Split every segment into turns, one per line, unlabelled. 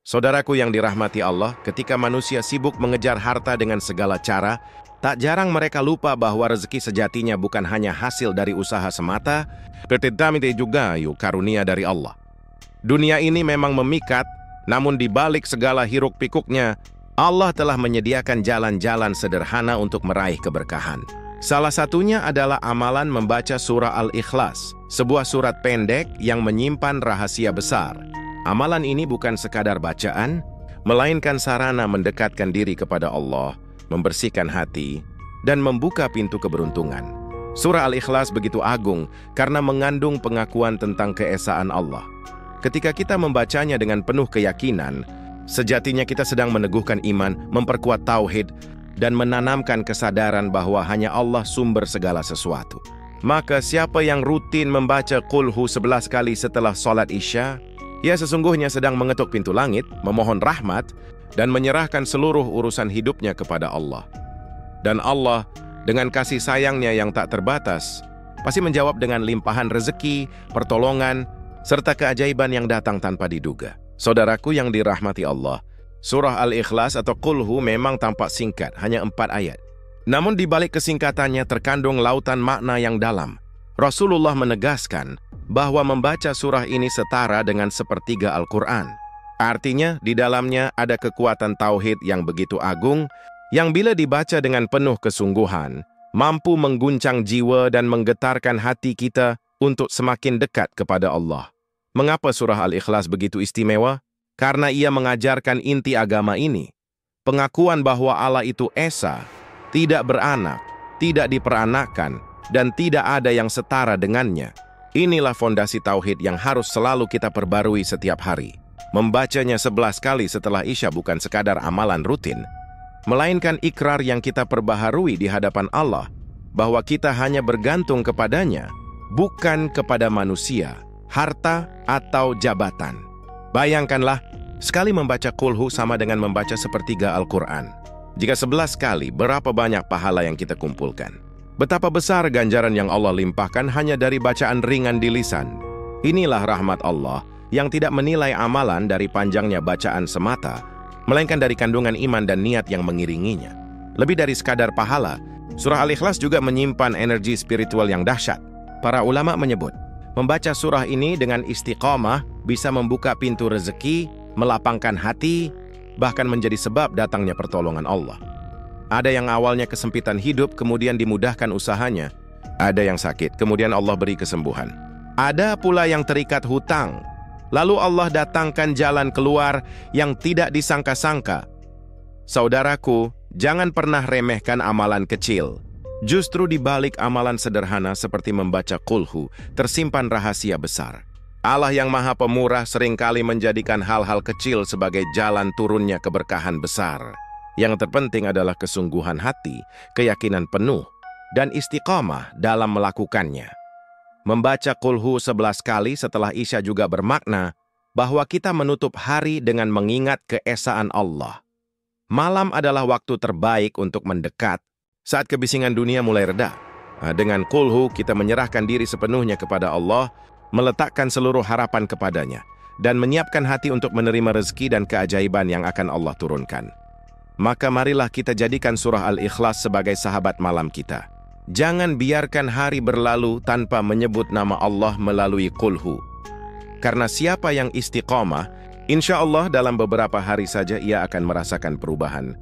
Saudaraku yang dirahmati Allah, ketika manusia sibuk mengejar harta dengan segala cara, tak jarang mereka lupa bahwa rezeki sejatinya bukan hanya hasil dari usaha semata, tetapi juga karunia dari Allah. Dunia ini memang memikat, namun di balik segala hiruk-pikuknya, Allah telah menyediakan jalan-jalan sederhana untuk meraih keberkahan. Salah satunya adalah amalan membaca surah Al-Ikhlas, sebuah surat pendek yang menyimpan rahasia besar. Amalan ini bukan sekadar bacaan, melainkan sarana mendekatkan diri kepada Allah, membersihkan hati, dan membuka pintu keberuntungan. Surah Al-Ikhlas begitu agung karena mengandung pengakuan tentang keesaan Allah. Ketika kita membacanya dengan penuh keyakinan, sejatinya kita sedang meneguhkan iman, memperkuat tauhid, dan menanamkan kesadaran bahwa hanya Allah sumber segala sesuatu. Maka siapa yang rutin membaca Qulhu 11 kali setelah sholat Isya, ia sesungguhnya sedang mengetuk pintu langit, memohon rahmat, dan menyerahkan seluruh urusan hidupnya kepada Allah. Dan Allah, dengan kasih sayangnya yang tak terbatas, pasti menjawab dengan limpahan rezeki, pertolongan, serta keajaiban yang datang tanpa diduga. Saudaraku yang dirahmati Allah, surah Al-Ikhlas atau Qulhu memang tampak singkat, hanya 4 ayat. Namun di balik kesingkatannya terkandung lautan makna yang dalam. Rasulullah menegaskan bahwa membaca surah ini setara dengan sepertiga Al-Quran. Artinya, di dalamnya ada kekuatan tauhid yang begitu agung, yang bila dibaca dengan penuh kesungguhan, mampu mengguncang jiwa dan menggetarkan hati kita untuk semakin dekat kepada Allah. Mengapa surah Al-Ikhlas begitu istimewa? Karena ia mengajarkan inti agama ini, pengakuan bahwa Allah itu esa, tidak beranak, tidak diperanakkan, dan tidak ada yang setara dengannya. Inilah fondasi tauhid yang harus selalu kita perbarui setiap hari. Membacanya 11 kali setelah Isya bukan sekadar amalan rutin, melainkan ikrar yang kita perbaharui di hadapan Allah, bahwa kita hanya bergantung kepadanya, bukan kepada manusia, harta, atau jabatan. Bayangkanlah, sekali membaca Qulhu sama dengan membaca sepertiga Al-Quran. Jika 11 kali, berapa banyak pahala yang kita kumpulkan? Betapa besar ganjaran yang Allah limpahkan hanya dari bacaan ringan di lisan. Inilah rahmat Allah yang tidak menilai amalan dari panjangnya bacaan semata, melainkan dari kandungan iman dan niat yang mengiringinya. Lebih dari sekadar pahala, surah Al-Ikhlas juga menyimpan energi spiritual yang dahsyat. Para ulama menyebut, membaca surah ini dengan istiqamah bisa membuka pintu rezeki, melapangkan hati, bahkan menjadi sebab datangnya pertolongan Allah. Ada yang awalnya kesempitan hidup, kemudian dimudahkan usahanya. Ada yang sakit, kemudian Allah beri kesembuhan. Ada pula yang terikat hutang, lalu Allah datangkan jalan keluar yang tidak disangka-sangka. Saudaraku, jangan pernah remehkan amalan kecil. Justru di balik amalan sederhana seperti membaca Qulhu, tersimpan rahasia besar. Allah yang Maha Pemurah seringkali menjadikan hal-hal kecil sebagai jalan turunnya keberkahan besar. Yang terpenting adalah kesungguhan hati, keyakinan penuh, dan istiqamah dalam melakukannya. Membaca Qulhu 11 kali setelah Isya juga bermakna bahwa kita menutup hari dengan mengingat keesaan Allah. Malam adalah waktu terbaik untuk mendekat saat kebisingan dunia mulai reda. Dengan Qulhu kita menyerahkan diri sepenuhnya kepada Allah, meletakkan seluruh harapan kepadanya, dan menyiapkan hati untuk menerima rezeki dan keajaiban yang akan Allah turunkan. Maka marilah kita jadikan surah Al-Ikhlas sebagai sahabat malam kita. Jangan biarkan hari berlalu tanpa menyebut nama Allah melalui Qulhu. Karena siapa yang istiqamah, insya Allah dalam beberapa hari saja ia akan merasakan perubahan.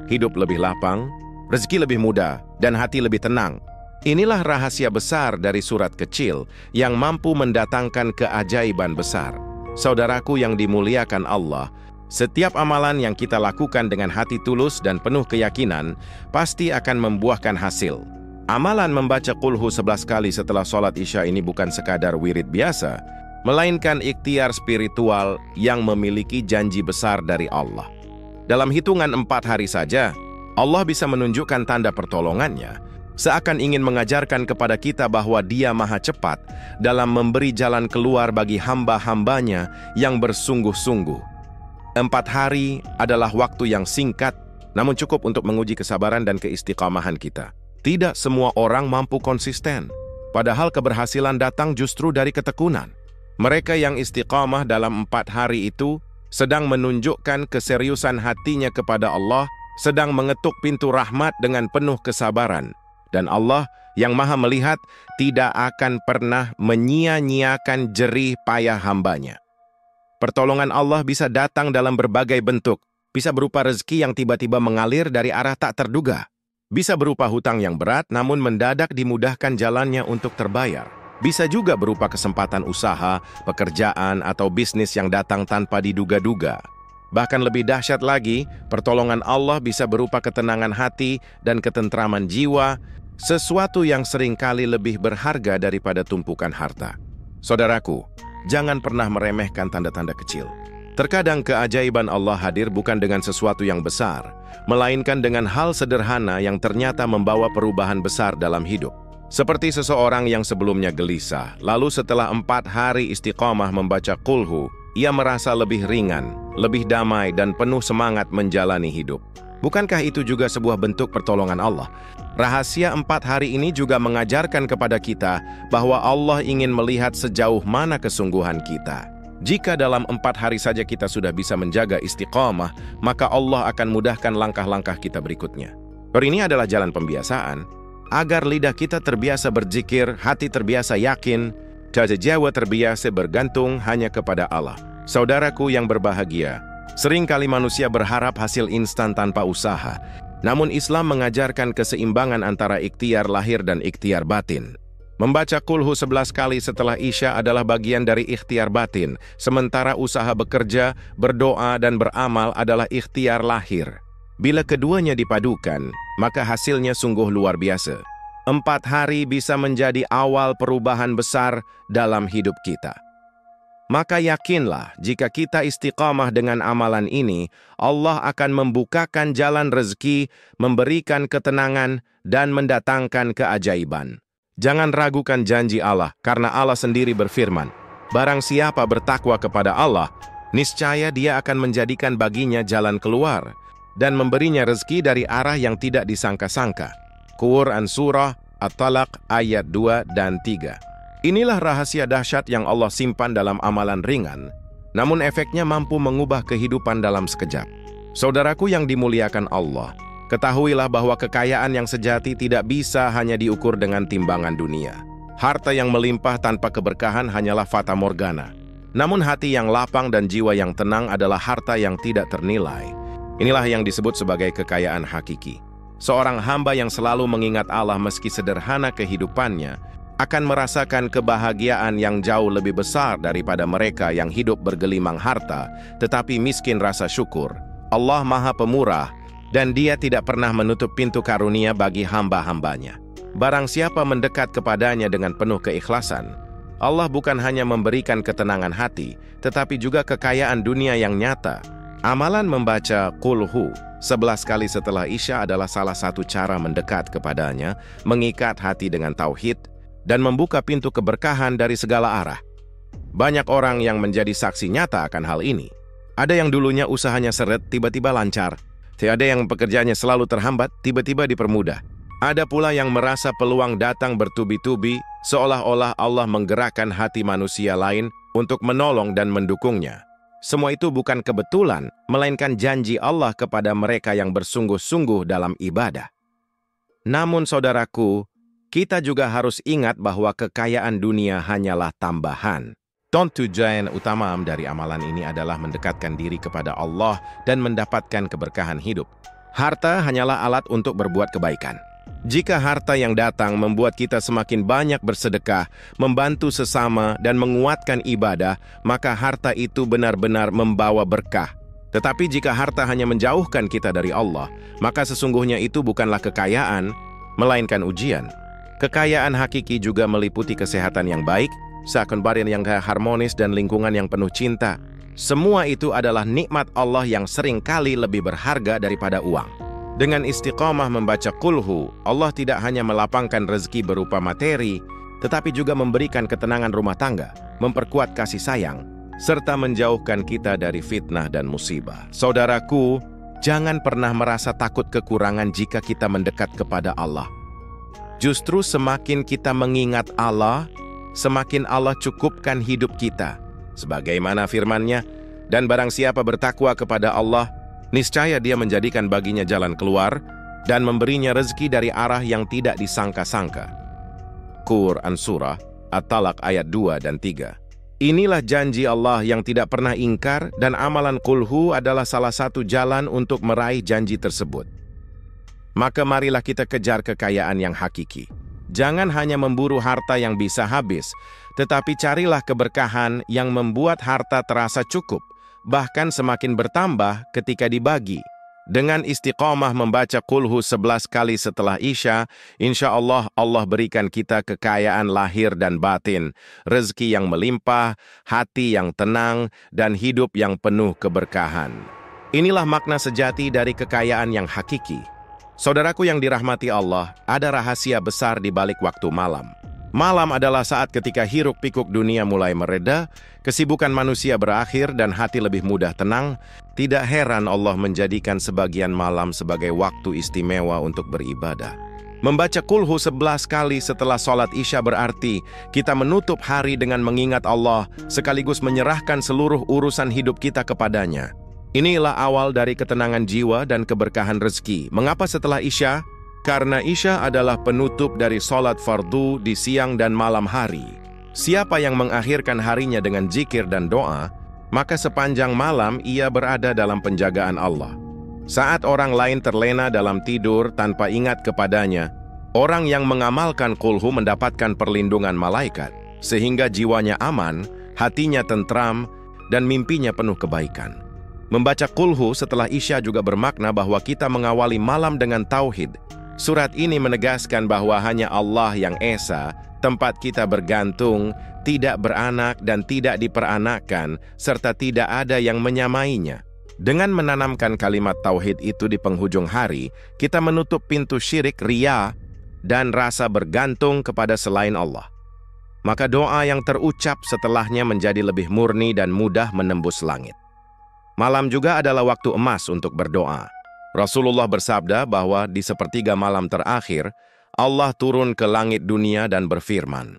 Hidup lebih lapang, rezeki lebih mudah, dan hati lebih tenang. Inilah rahasia besar dari surat kecil yang mampu mendatangkan keajaiban besar. Saudaraku yang dimuliakan Allah, setiap amalan yang kita lakukan dengan hati tulus dan penuh keyakinan pasti akan membuahkan hasil. Amalan membaca Qulhu 11 kali setelah sholat Isya ini bukan sekadar wirid biasa, melainkan ikhtiar spiritual yang memiliki janji besar dari Allah. Dalam hitungan 4 hari saja, Allah bisa menunjukkan tanda pertolongannya, seakan ingin mengajarkan kepada kita bahwa Dia Maha Cepat dalam memberi jalan keluar bagi hamba-hambanya yang bersungguh-sungguh. 4 hari adalah waktu yang singkat, namun cukup untuk menguji kesabaran dan keistiqamahan kita. Tidak semua orang mampu konsisten, padahal keberhasilan datang justru dari ketekunan. Mereka yang istiqamah dalam 4 hari itu sedang menunjukkan keseriusan hatinya kepada Allah, sedang mengetuk pintu rahmat dengan penuh kesabaran. Dan Allah yang maha melihat tidak akan pernah menyia-nyiakan jerih payah hambanya. Pertolongan Allah bisa datang dalam berbagai bentuk, bisa berupa rezeki yang tiba-tiba mengalir dari arah tak terduga, bisa berupa hutang yang berat namun mendadak dimudahkan jalannya untuk terbayar, bisa juga berupa kesempatan usaha, pekerjaan, atau bisnis yang datang tanpa diduga-duga. Bahkan lebih dahsyat lagi, pertolongan Allah bisa berupa ketenangan hati dan ketentraman jiwa, sesuatu yang seringkali lebih berharga daripada tumpukan harta. Saudaraku, jangan pernah meremehkan tanda-tanda kecil. Terkadang keajaiban Allah hadir bukan dengan sesuatu yang besar, melainkan dengan hal sederhana yang ternyata membawa perubahan besar dalam hidup. Seperti seseorang yang sebelumnya gelisah, lalu setelah 4 hari istiqamah membaca Qulhu, ia merasa lebih ringan, lebih damai, dan penuh semangat menjalani hidup. Bukankah itu juga sebuah bentuk pertolongan Allah? Rahasia 4 hari ini juga mengajarkan kepada kita bahwa Allah ingin melihat sejauh mana kesungguhan kita. Jika dalam 4 hari saja kita sudah bisa menjaga istiqamah, maka Allah akan mudahkan langkah-langkah kita berikutnya. Ini adalah jalan pembiasaan, agar lidah kita terbiasa berzikir, hati terbiasa yakin, dan jiwa terbiasa bergantung hanya kepada Allah. Saudaraku yang berbahagia, seringkali manusia berharap hasil instan tanpa usaha. Namun Islam mengajarkan keseimbangan antara ikhtiar lahir dan ikhtiar batin. Membaca Qulhu 11 kali setelah Isya adalah bagian dari ikhtiar batin, sementara usaha bekerja, berdoa, dan beramal adalah ikhtiar lahir. Bila keduanya dipadukan, maka hasilnya sungguh luar biasa. 4 hari bisa menjadi awal perubahan besar dalam hidup kita. Maka yakinlah, jika kita istiqamah dengan amalan ini, Allah akan membukakan jalan rezeki, memberikan ketenangan, dan mendatangkan keajaiban. Jangan ragukan janji Allah, karena Allah sendiri berfirman, "Barang siapa bertakwa kepada Allah, niscaya Dia akan menjadikan baginya jalan keluar, dan memberinya rezeki dari arah yang tidak disangka-sangka." Quran Surah At-Talaq ayat 2 dan 3. Inilah rahasia dahsyat yang Allah simpan dalam amalan ringan, namun efeknya mampu mengubah kehidupan dalam sekejap. Saudaraku yang dimuliakan Allah, ketahuilah bahwa kekayaan yang sejati tidak bisa hanya diukur dengan timbangan dunia. Harta yang melimpah tanpa keberkahan hanyalah fata morgana. Namun hati yang lapang dan jiwa yang tenang adalah harta yang tidak ternilai. Inilah yang disebut sebagai kekayaan hakiki. Seorang hamba yang selalu mengingat Allah meski sederhana kehidupannya, akan merasakan kebahagiaan yang jauh lebih besar daripada mereka yang hidup bergelimang harta, tetapi miskin rasa syukur. Allah Maha Pemurah, dan Dia tidak pernah menutup pintu karunia bagi hamba-hambanya. Barang siapa mendekat kepadanya dengan penuh keikhlasan, Allah bukan hanya memberikan ketenangan hati, tetapi juga kekayaan dunia yang nyata. Amalan membaca Qulhu 11 kali setelah Isya adalah salah satu cara mendekat kepadanya, mengikat hati dengan tauhid, dan membuka pintu keberkahan dari segala arah. Banyak orang yang menjadi saksi nyata akan hal ini. Ada yang dulunya usahanya seret, tiba-tiba lancar. Ada yang pekerjaannya selalu terhambat, tiba-tiba dipermudah. Ada pula yang merasa peluang datang bertubi-tubi, seolah-olah Allah menggerakkan hati manusia lain untuk menolong dan mendukungnya. Semua itu bukan kebetulan, melainkan janji Allah kepada mereka yang bersungguh-sungguh dalam ibadah. Namun saudaraku, kita juga harus ingat bahwa kekayaan dunia hanyalah tambahan. Tujuan utama dari amalan ini adalah mendekatkan diri kepada Allah dan mendapatkan keberkahan hidup. Harta hanyalah alat untuk berbuat kebaikan. Jika harta yang datang membuat kita semakin banyak bersedekah, membantu sesama, dan menguatkan ibadah, maka harta itu benar-benar membawa berkah. Tetapi jika harta hanya menjauhkan kita dari Allah, maka sesungguhnya itu bukanlah kekayaan, melainkan ujian. Kekayaan hakiki juga meliputi kesehatan yang baik, kekebalan yang harmonis, dan lingkungan yang penuh cinta. Semua itu adalah nikmat Allah yang seringkali lebih berharga daripada uang. Dengan istiqamah membaca Qulhu, Allah tidak hanya melapangkan rezeki berupa materi, tetapi juga memberikan ketenangan rumah tangga, memperkuat kasih sayang, serta menjauhkan kita dari fitnah dan musibah. Saudaraku, jangan pernah merasa takut kekurangan jika kita mendekat kepada Allah. Justru semakin kita mengingat Allah, semakin Allah cukupkan hidup kita. Sebagaimana firman-Nya, Dan barang siapa bertakwa kepada Allah, niscaya Dia menjadikan baginya jalan keluar dan memberinya rezeki dari arah yang tidak disangka-sangka. Quran Surah At-Talaq ayat 2 dan 3. Inilah janji Allah yang tidak pernah ingkar, dan amalan kulhu adalah salah satu jalan untuk meraih janji tersebut. Maka marilah kita kejar kekayaan yang hakiki. Jangan hanya memburu harta yang bisa habis, tetapi carilah keberkahan yang membuat harta terasa cukup, bahkan semakin bertambah ketika dibagi. Dengan istiqomah membaca kulhu 11 kali setelah Isya, insya Allah Allah berikan kita kekayaan lahir dan batin, rezeki yang melimpah, hati yang tenang, dan hidup yang penuh keberkahan. Inilah makna sejati dari kekayaan yang hakiki. Saudaraku yang dirahmati Allah, ada rahasia besar di balik waktu malam. Malam adalah saat ketika hiruk-pikuk dunia mulai mereda, kesibukan manusia berakhir dan hati lebih mudah tenang. Tidak heran Allah menjadikan sebagian malam sebagai waktu istimewa untuk beribadah. Membaca kulhu 11 kali setelah sholat Isya berarti kita menutup hari dengan mengingat Allah, sekaligus menyerahkan seluruh urusan hidup kita kepadanya. Inilah awal dari ketenangan jiwa dan keberkahan rezeki. Mengapa setelah Isya? Karena Isya adalah penutup dari sholat fardu di siang dan malam hari. Siapa yang mengakhirkan harinya dengan zikir dan doa, maka sepanjang malam ia berada dalam penjagaan Allah. Saat orang lain terlena dalam tidur tanpa ingat kepadanya, orang yang mengamalkan kulhu mendapatkan perlindungan malaikat, sehingga jiwanya aman, hatinya tentram, dan mimpinya penuh kebaikan. Membaca kulhu setelah Isya juga bermakna bahwa kita mengawali malam dengan tauhid. Surat ini menegaskan bahwa hanya Allah yang esa, tempat kita bergantung, tidak beranak dan tidak diperanakkan, serta tidak ada yang menyamainya. Dengan menanamkan kalimat tauhid itu di penghujung hari, kita menutup pintu syirik, riya, dan rasa bergantung kepada selain Allah. Maka doa yang terucap setelahnya menjadi lebih murni dan mudah menembus langit. Malam juga adalah waktu emas untuk berdoa. Rasulullah bersabda bahwa di sepertiga malam terakhir, Allah turun ke langit dunia dan berfirman,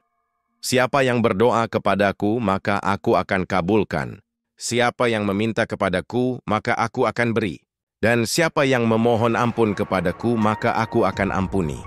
"Siapa yang berdoa kepadaku, maka aku akan kabulkan. Siapa yang meminta kepadaku, maka aku akan beri. Dan siapa yang memohon ampun kepadaku, maka aku akan ampuni."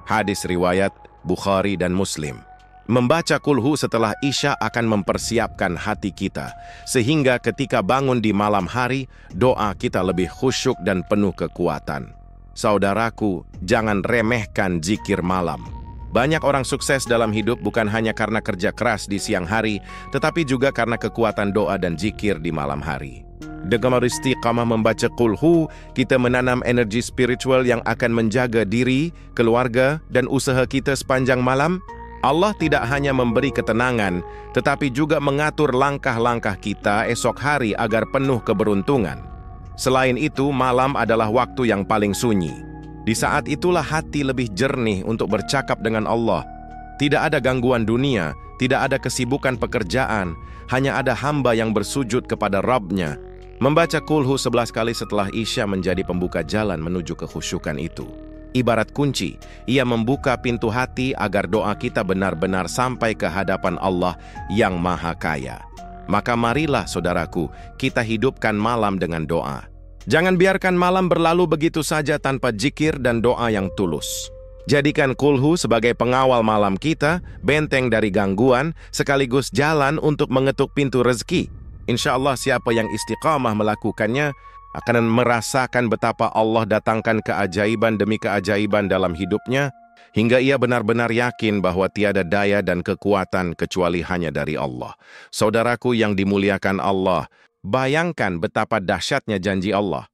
Hadis riwayat Bukhari dan Muslim. Membaca kulhu setelah Isya akan mempersiapkan hati kita, sehingga ketika bangun di malam hari, doa kita lebih khusyuk dan penuh kekuatan. Saudaraku, jangan remehkan zikir malam. Banyak orang sukses dalam hidup bukan hanya karena kerja keras di siang hari, tetapi juga karena kekuatan doa dan zikir di malam hari. Dengan istiqamah membaca kulhu, kita menanam energi spiritual yang akan menjaga diri, keluarga, dan usaha kita sepanjang malam. Allah tidak hanya memberi ketenangan, tetapi juga mengatur langkah-langkah kita esok hari agar penuh keberuntungan. Selain itu, malam adalah waktu yang paling sunyi. Di saat itulah hati lebih jernih untuk bercakap dengan Allah. Tidak ada gangguan dunia, tidak ada kesibukan pekerjaan, hanya ada hamba yang bersujud kepada Rabb-Nya. Membaca kulhu 11 kali setelah Isya menjadi pembuka jalan menuju kekhusyukan itu. Ibarat kunci, ia membuka pintu hati agar doa kita benar-benar sampai ke hadapan Allah yang Maha Kaya. Maka marilah saudaraku, kita hidupkan malam dengan doa. Jangan biarkan malam berlalu begitu saja tanpa zikir dan doa yang tulus. Jadikan kulhu sebagai pengawal malam kita, benteng dari gangguan, sekaligus jalan untuk mengetuk pintu rezeki. Insya Allah siapa yang istiqamah melakukannya, akan merasakan betapa Allah datangkan keajaiban demi keajaiban dalam hidupnya, hingga ia benar-benar yakin bahwa tiada daya dan kekuatan kecuali hanya dari Allah. Saudaraku yang dimuliakan Allah, bayangkan betapa dahsyatnya janji Allah.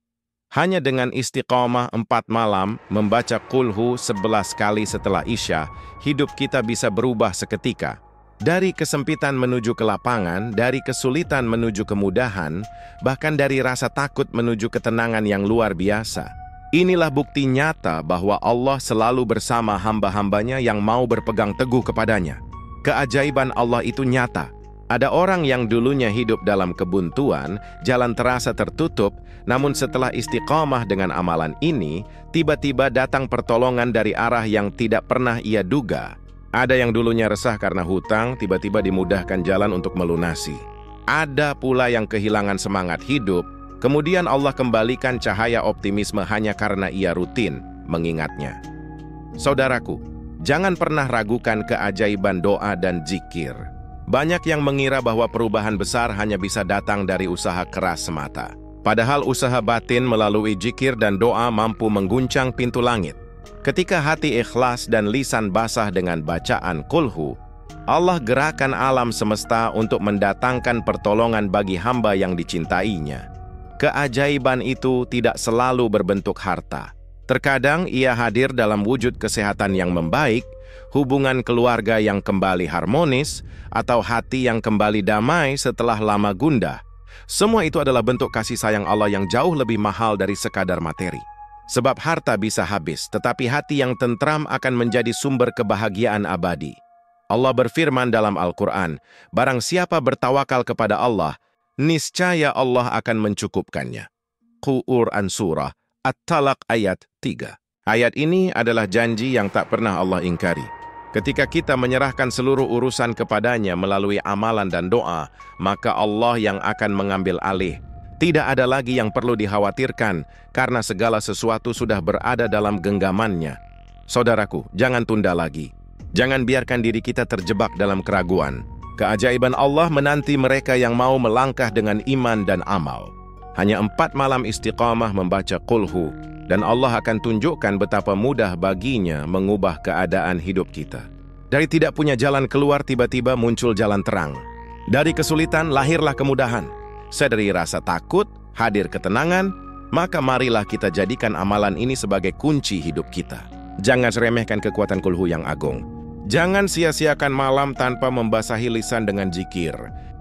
Hanya dengan istiqamah 4 malam, membaca kulhu 11 kali setelah Isya, hidup kita bisa berubah seketika. Dari kesempitan menuju ke lapangan, dari kesulitan menuju kemudahan, bahkan dari rasa takut menuju ketenangan yang luar biasa. Inilah bukti nyata bahwa Allah selalu bersama hamba-hambanya yang mau berpegang teguh kepadanya. Keajaiban Allah itu nyata. Ada orang yang dulunya hidup dalam kebuntuan, jalan terasa tertutup, namun setelah istiqamah dengan amalan ini, tiba-tiba datang pertolongan dari arah yang tidak pernah ia duga. Ada yang dulunya resah karena hutang, tiba-tiba dimudahkan jalan untuk melunasi. Ada pula yang kehilangan semangat hidup, kemudian Allah kembalikan cahaya optimisme hanya karena ia rutin mengingatnya. Saudaraku, jangan pernah ragukan keajaiban doa dan zikir. Banyak yang mengira bahwa perubahan besar hanya bisa datang dari usaha keras semata. Padahal usaha batin melalui zikir dan doa mampu mengguncang pintu langit. Ketika hati ikhlas dan lisan basah dengan bacaan kulhu, Allah gerakan alam semesta untuk mendatangkan pertolongan bagi hamba yang dicintainya. Keajaiban itu tidak selalu berbentuk harta. Terkadang ia hadir dalam wujud kesehatan yang membaik, hubungan keluarga yang kembali harmonis, atau hati yang kembali damai setelah lama gundah. Semua itu adalah bentuk kasih sayang Allah yang jauh lebih mahal dari sekadar materi. Sebab harta bisa habis, tetapi hati yang tentram akan menjadi sumber kebahagiaan abadi. Allah berfirman dalam Al-Quran, barang siapa bertawakal kepada Allah, niscaya Allah akan mencukupkannya. Quran Surah At-Talaq ayat 3. Ayat ini adalah janji yang tak pernah Allah ingkari. Ketika kita menyerahkan seluruh urusan kepadanya melalui amalan dan doa, maka Allah yang akan mengambil alih. Tidak ada lagi yang perlu dikhawatirkan, karena segala sesuatu sudah berada dalam genggamannya. Saudaraku, jangan tunda lagi. Jangan biarkan diri kita terjebak dalam keraguan. Keajaiban Allah menanti mereka yang mau melangkah dengan iman dan amal. Hanya 4 malam istiqamah membaca kulhu, dan Allah akan tunjukkan betapa mudah baginya mengubah keadaan hidup kita. Dari tidak punya jalan keluar tiba-tiba muncul jalan terang. Dari kesulitan lahirlah kemudahan. Dari rasa takut hadir ketenangan, maka marilah kita jadikan amalan ini sebagai kunci hidup kita. Jangan remehkan kekuatan kulhu yang agung. Jangan sia-siakan malam tanpa membasahi lisan dengan zikir.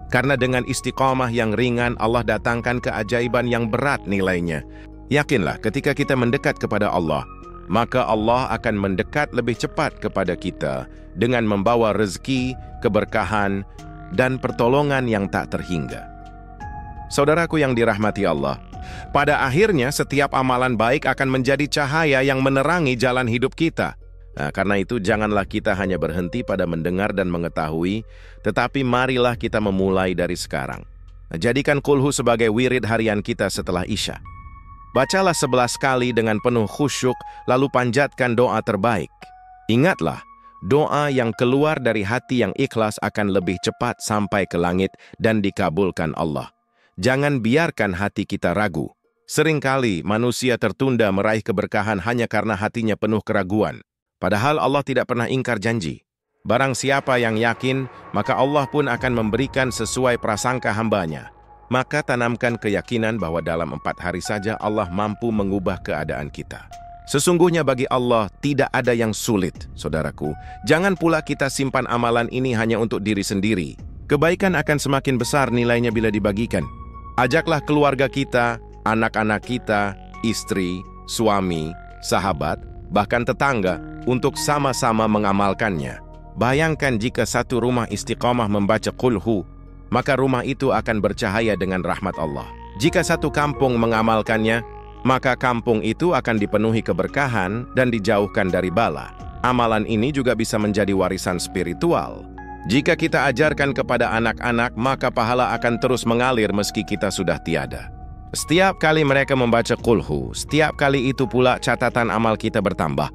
Karena dengan istiqamah yang ringan Allah datangkan keajaiban yang berat nilainya. Yakinlah ketika kita mendekat kepada Allah, maka Allah akan mendekat lebih cepat kepada kita dengan membawa rezeki, keberkahan, dan pertolongan yang tak terhingga. Saudaraku yang dirahmati Allah, pada akhirnya setiap amalan baik akan menjadi cahaya yang menerangi jalan hidup kita. Karena itu janganlah kita hanya berhenti pada mendengar dan mengetahui, tetapi marilah kita memulai dari sekarang. Jadikan kulhu sebagai wirid harian kita setelah Isya. Bacalah 11 kali dengan penuh khusyuk, lalu panjatkan doa terbaik. Ingatlah, doa yang keluar dari hati yang ikhlas akan lebih cepat sampai ke langit dan dikabulkan Allah. Jangan biarkan hati kita ragu. Seringkali manusia tertunda meraih keberkahan hanya karena hatinya penuh keraguan. Padahal Allah tidak pernah ingkar janji. Barang siapa yang yakin, maka Allah pun akan memberikan sesuai prasangka hambanya. Maka tanamkan keyakinan bahwa dalam 4 hari saja Allah mampu mengubah keadaan kita. Sesungguhnya bagi Allah tidak ada yang sulit, saudaraku. Jangan pula kita simpan amalan ini hanya untuk diri sendiri. Kebaikan akan semakin besar nilainya bila dibagikan. Ajaklah keluarga kita, anak-anak kita, istri, suami, sahabat, bahkan tetangga, untuk sama-sama mengamalkannya. Bayangkan jika satu rumah istiqamah membaca kulhu, maka rumah itu akan bercahaya dengan rahmat Allah. Jika satu kampung mengamalkannya, maka kampung itu akan dipenuhi keberkahan dan dijauhkan dari bala. Amalan ini juga bisa menjadi warisan spiritual. Jika kita ajarkan kepada anak-anak, maka pahala akan terus mengalir meski kita sudah tiada. Setiap kali mereka membaca kulhu, setiap kali itu pula catatan amal kita bertambah.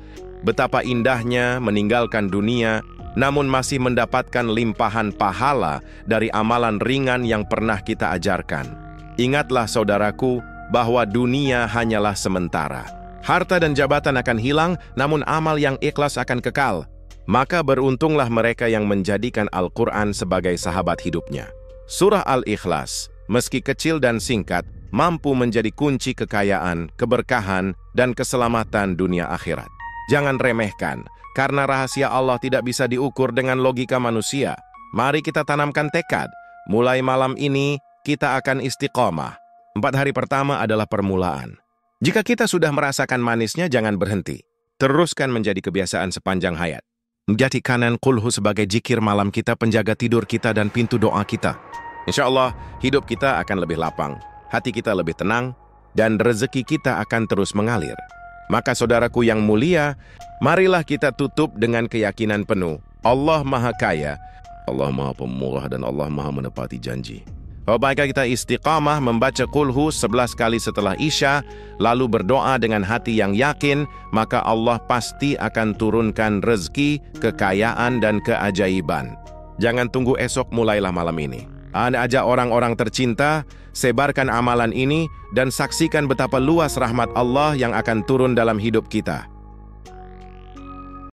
Betapa indahnya meninggalkan dunia, namun masih mendapatkan limpahan pahala dari amalan ringan yang pernah kita ajarkan. Ingatlah saudaraku, bahwa dunia hanyalah sementara. Harta dan jabatan akan hilang, namun amal yang ikhlas akan kekal. Maka beruntunglah mereka yang menjadikan Al-Quran sebagai sahabat hidupnya. Surah Al-Ikhlas, meski kecil dan singkat, mampu menjadi kunci kekayaan, keberkahan, dan keselamatan dunia akhirat. Jangan remehkan, karena rahasia Allah tidak bisa diukur dengan logika manusia. Mari kita tanamkan tekad. Mulai malam ini, kita akan istiqomah. 4 hari pertama adalah permulaan. Jika kita sudah merasakan manisnya, jangan berhenti. Teruskan menjadi kebiasaan sepanjang hayat. Jadikan kulhu sebagai zikir malam kita, penjaga tidur kita, dan pintu doa kita. Insya Allah, hidup kita akan lebih lapang, hati kita lebih tenang, dan rezeki kita akan terus mengalir. Maka saudaraku yang mulia, marilah kita tutup dengan keyakinan penuh. Allah Maha Kaya, Allah Maha Pemurah, dan Allah Maha menepati janji. Baiklah kita istiqamah membaca Qulhu 11 kali setelah Isya, lalu berdoa dengan hati yang yakin, maka Allah pasti akan turunkan rezeki, kekayaan, dan keajaiban. Jangan tunggu esok, mulailah malam ini. Anda ajak orang-orang tercinta, sebarkan amalan ini, dan saksikan betapa luas rahmat Allah yang akan turun dalam hidup kita.